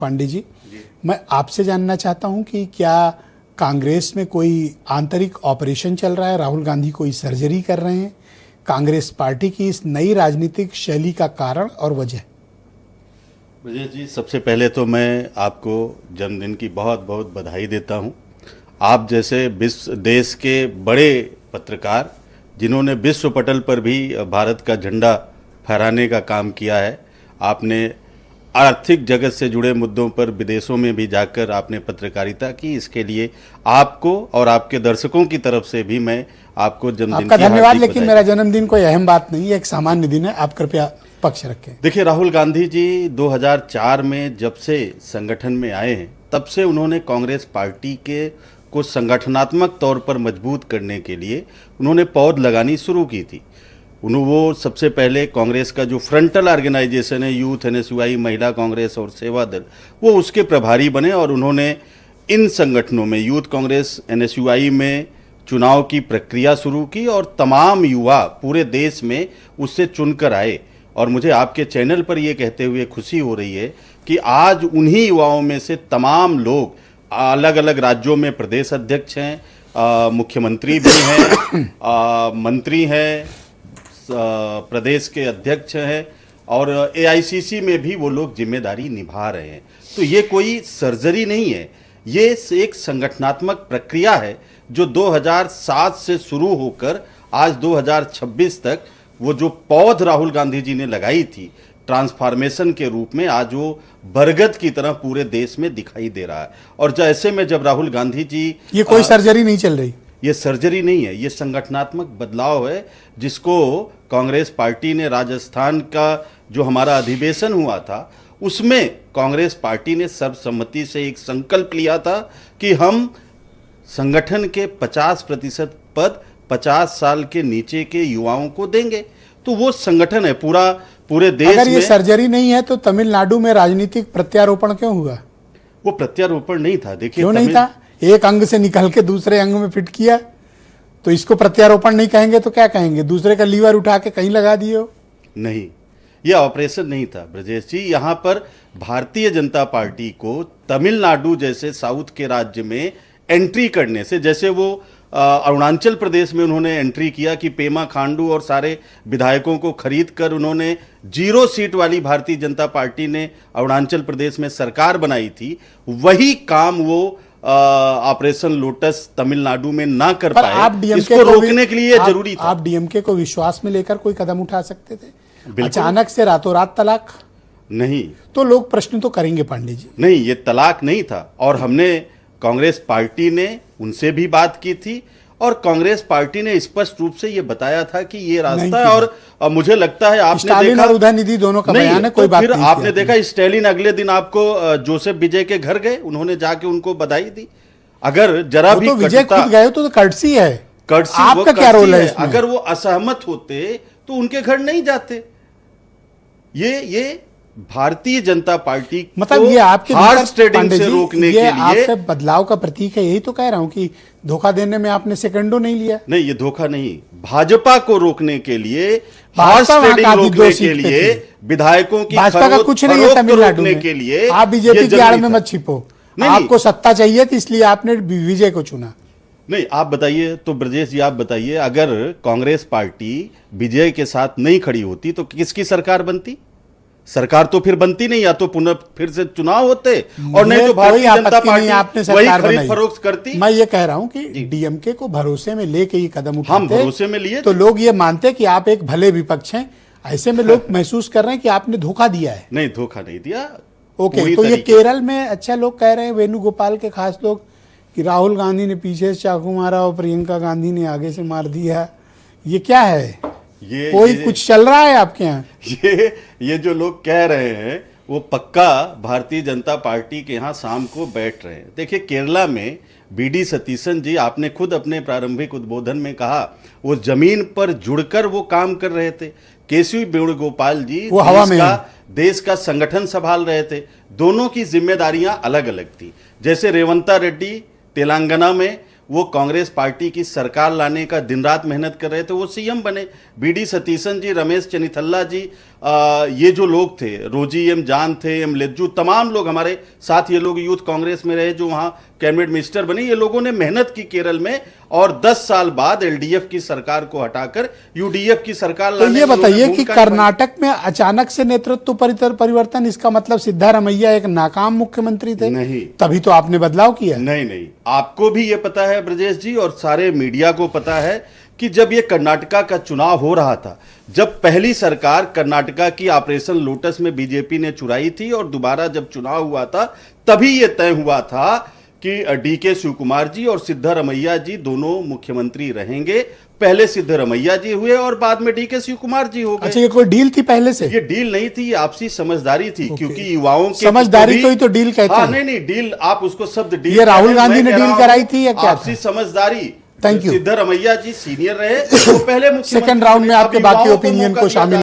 पांडे जी, मैं आपसे जानना चाहता हूं कि क्या कांग्रेस में कोई आंतरिक ऑपरेशन चल रहा है? राहुल गांधी कोई सर्जरी कर रहे हैं? कांग्रेस पार्टी की इस नई राजनीतिक शैली का कारण और वजह? ब्रजेश जी, सबसे पहले तो मैं आपको जन्मदिन की बहुत बहुत बधाई देता हूं। आप जैसे विश्व देश के बड़े पत्रकार जिन्होंने विश्व पटल पर भी भारत का झंडा फहराने का काम किया है, आपने आर्थिक जगत से जुड़े मुद्दों पर विदेशों में भी जाकर आपने पत्रकारिता की, इसके लिए आपको और आपके दर्शकों की तरफ से भी मैं आपको जन्मदिन आपका धन्यवाद। लेकिन मेरा जन्मदिन कोई अहम बात नहीं है, एक सामान्य दिन है, आप कृपया पक्ष रखें। देखिए, राहुल गांधी जी 2004 में जब से संगठन में आए हैं, तब से उन्होंने कांग्रेस पार्टी के को संगठनात्मक तौर पर मजबूत करने के लिए उन्होंने पौध लगानी शुरू की थी। वो सबसे पहले कांग्रेस का जो फ्रंटल ऑर्गेनाइजेशन है, यूथ, एनएसयूआई, महिला कांग्रेस और सेवा दल, वो उसके प्रभारी बने और उन्होंने इन संगठनों में, यूथ कांग्रेस, एनएसयूआई में चुनाव की प्रक्रिया शुरू की और तमाम युवा पूरे देश में उससे चुनकर आए। और मुझे आपके चैनल पर ये कहते हुए खुशी हो रही है कि आज उन्हीं युवाओं में से तमाम लोग अलग अलग राज्यों में प्रदेश अध्यक्ष हैं, मुख्यमंत्री भी हैं, मंत्री हैं, प्रदेश के अध्यक्ष हैं और एआईसीसी में भी वो लोग जिम्मेदारी निभा रहे हैं। तो ये कोई सर्जरी नहीं है, ये एक संगठनात्मक प्रक्रिया है जो 2007 से शुरू होकर आज 2026 तक वो जो पौध राहुल गांधी जी ने लगाई थी ट्रांसफॉर्मेशन के रूप में, आज वो बरगद की तरह पूरे देश में दिखाई दे रहा है। और जैसे में जब राहुल गांधी जी, ये कोई सर्जरी नहीं चल रही, ये सर्जरी नहीं है, ये संगठनात्मक बदलाव है जिसको कांग्रेस पार्टी ने, राजस्थान का जो हमारा अधिवेशन हुआ था उसमें कांग्रेस पार्टी ने सर्वसम्मति से एक संकल्प लिया था कि हम संगठन के 50% पद 50 साल के नीचे के युवाओं को देंगे। तो वो संगठन है पूरे देश में। अगर ये सर्जरी नहीं है तो तमिलनाडु में राजनीतिक प्रत्यारोपण क्यों हुआ? वो प्रत्यारोपण नहीं था। देखिए, क्यों नहीं था? एक अंग से निकल के दूसरे अंग में फिट किया, तो इसको प्रत्यारोपण नहीं कहेंगे तो क्या कहेंगे? दूसरे का लीवर उठा के कहीं लगा दिए हो? नहीं, यह ऑपरेशन नहीं था ब्रजेश जी। यहाँ पर भारतीय जनता पार्टी को तमिलनाडु जैसे साउथ के राज्य में एंट्री करने से, जैसे वो अरुणाचल प्रदेश में उन्होंने एंट्री किया कि पेमा खांडू और सारे विधायकों को खरीद कर उन्होंने 0 सीट वाली भारतीय जनता पार्टी ने अरुणाचल प्रदेश में सरकार बनाई थी, वही काम वो ऑपरेशन लोटस तमिलनाडु में ना कर पाए। इसको रोकने के लिए जरूरी था। आप डीएमके को विश्वास में लेकर कोई कदम उठा सकते थे। अचानक से रातों रात तलाक नहीं, तो लोग प्रश्न तो करेंगे पांडे जी। नहीं, ये तलाक नहीं था। और हमने कांग्रेस पार्टी ने उनसे भी बात की थी और कांग्रेस पार्टी ने स्पष्ट रूप से ये बताया था कि ये रास्ता है। और मुझे लगता है आपने देखा, और उदयनिधि दोनों का बयान है, कोई बात नहीं। आपने देखा स्टालिन अगले दिन आपको जोसेफ विजय के घर गए, उन्होंने जाके उनको बधाई दी। अगर जरा भी विजय खुद गए तो कर्टसी है, कर्टसी, आपका क्या रोल है इसमें? अगर वो असहमत होते तो उनके घर नहीं जाते। ये भारतीय जनता पार्टी मतलब ये आपके हॉर्स ट्रेडिंग से रोकने के लिए आपके बदलाव का प्रतीक है। यही तो कह रहा हूं कि धोखा देने में आपने सेकंडों नहीं लिया। नहीं, ये धोखा नहीं, भाजपा को रोकने के लिए, हॉर्स ट्रेडिंग रोकने के लिए, विधायकों की भाजपा का कुछ नहीं है तमिलनाडु में के लिए। आप बीजेपी की आड़ में मत छिपो। आपको सत्ता चाहिए थी, इसलिए आपने विजय को चुना। नहीं, आप बताइए तो ब्रजेश जी, आप बताइए, अगर कांग्रेस पार्टी विजय के साथ नहीं खड़ी होती तो किसकी सरकार बनती? सरकार तो फिर बनती नहीं, या तो पुनः फिर से चुनाव होते और नहीं तो भारतीय जनता पार्टी आपने वही खरीद फरोख्त करती। मैं ये कह रहा हूं कि डीएमके को भरोसे में लेके ये कदम उठाते, हम भरोसे में लिए तो लोग ये मानते कि आप एक भले विपक्ष हैं। ऐसे में लोग महसूस कर रहे हैं कि आपने धोखा दिया है। नहीं, धोखा नहीं दिया। ओके, तो ये केरल में अच्छा लोग कह रहे हैं, वेणुगोपाल के खास लोग, कि राहुल गांधी ने पीछे से चाकू मारा और प्रियंका गांधी ने आगे से मार दिया। ये क्या है? कुछ चल रहा है आपके यहाँ? ये जो लोग कह रहे हैं वो पक्का भारतीय जनता पार्टी के यहाँ शाम को बैठ रहे हैं। देखिए, केरला में बीडी सतीशन जी, आपने खुद अपने प्रारंभिक उद्बोधन में कहा, वो जमीन पर जुड़कर वो काम कर रहे थे। केसी वेणुगोपाल जी वो हवा में देश का संगठन संभाल रहे थे। दोनों की जिम्मेदारियां अलग अलग थी। जैसे रेवंता रेड्डी तेलंगाना में, वो कांग्रेस पार्टी की सरकार लाने का दिन रात मेहनत कर रहे थे, वो सीएम बने। बीडी सतीशन जी, रमेश चनिथल्ला जी, ये जो लोग थे, रोजी एम जान थे, एम लेज्जू, तमाम लोग हमारे साथ, ये लोग यूथ कांग्रेस में रहे जो वहां कैबिनेट मिनिस्टर बने। ये लोगों ने मेहनत की केरल में, और 10 साल बाद एलडीएफ की सरकार को हटाकर यूडीएफ की सरकार तो लाने ये में बताइए उन्होंने कि भूमिका कर्नाटक में अचानक से नेतृत्व परिवर्तन, इसका मतलब सिद्धारमैया एक नाकाम मुख्यमंत्री थे? नहीं, तभी तो आपने बदलाव किया। नहीं, आपको भी ये पता है ब्रजेश जी, और सारे मीडिया को पता है कि जब ये कर्नाटका का चुनाव हो रहा था, जब पहली सरकार कर्नाटका की ऑपरेशन लोटस में बीजेपी ने चुराई थी, और दोबारा जब चुनाव हुआ था, तभी ये तय हुआ था कि डीके शिवकुमार जी और सिद्धारमैया जी दोनों मुख्यमंत्री रहेंगे। पहले सिद्धारमैया जी हुए और बाद में डीके शिवकुमार जी हो गए। अच्छा, ये कोई डील थी पहले से? ये डील नहीं थी, ये आपसी समझदारी थी, क्योंकि युवाओं के समझदारी को ही तो डील कहते हैं। नहीं, डील, आप उसको शब्द डील, ये राहुल गांधी ने डील कराई थी या क्या? आपसी समझदारी। Thank you. Siddaramaiah ji senior रहे, वो पहले मुख्यमंत्री। सेकंड राउंड में आपके बाकी ओपिनियन को शामिल